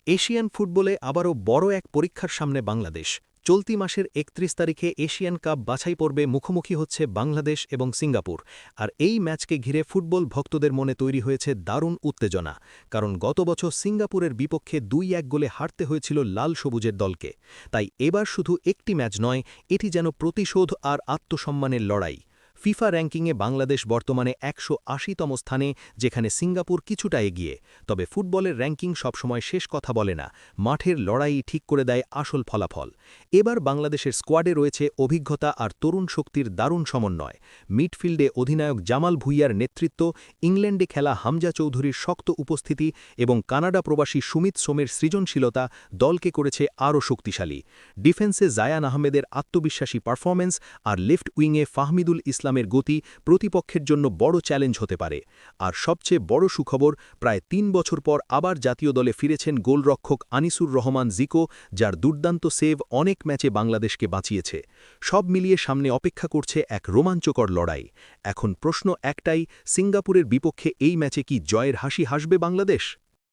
Asian ফুটবলে আবারও বড় এক পরীক্ষার সামনে বাংলাদেশ। চলতি মাসের ৩১ তারিখে এশিয়ান কাপ বাছাই পর্বে মুখোমুখি হচ্ছে বাংলাদেশ এবং সিঙ্গাপুর। আর এই ম্যাচকে ঘিরে ফুটবল ভক্তদের মনে তৈরি হয়েছে দারুণ উত্তেজনা, কারণ গত বছর সিঙ্গাপুরের বিপক্ষে ২-১ গোলে হারতে হয়েছিল লাল সবুজের দলকে। তাই এবার শুধু একটি ম্যাচ নয়, এটি যেন প্রতিশোধ আর আত্মসম্মানের লড়াই। ফিফা র্যাঙ্কিংয়ে বাংলাদেশ বর্তমানে ১৮০তম স্থানে, যেখানে সিঙ্গাপুর কিছুটা এগিয়ে। তবে ফুটবলের র্যাঙ্কিং সবসময় শেষ কথা বলে না, মাঠের লড়াই ঠিক করে দেয় আসল ফলাফল। এবার বাংলাদেশের স্কোয়াডে রয়েছে অভিজ্ঞতা আর তরুণ শক্তির দারুণ সমন্বয়। মিডফিল্ডে অধিনায়ক জামাল ভুঁইয়ার নেতৃত্ব, ইংল্যান্ডে খেলা হামজা চৌধুরীর শক্ত উপস্থিতি এবং কানাডা প্রবাসী সুমিত সোমের সৃজনশীলতা দলকে করেছে আরও শক্তিশালী। ডিফেন্সে জায়ান আহমেদের আত্মবিশ্বাসী পারফরম্যান্স আর লেফট উইংয়ে ফাহমিদুল ইসলামের গতি প্রতিপক্ষের জন্য বড় চ্যালেঞ্জ হতে পারে। আর সবচেয়ে বড় সুখবর, প্রায় ৩ বছর পর আবার জাতীয় দলে ফিরেছেন গোলরক্ষক আনিসুর রহমান জিকো, যার দুর্দান্ত সেভ অনেক ম্যাচে বাংলাদেশকে বাঁচিয়েছে। সব মিলিয়ে সামনে অপেক্ষা করছে এক রোমাঞ্চকর লড়াই। এখন প্রশ্ন একটাই, সিঙ্গাপুরের বিপক্ষে এই ম্যাচে কি জয়ের হাসি হাসবে বাংলাদেশ?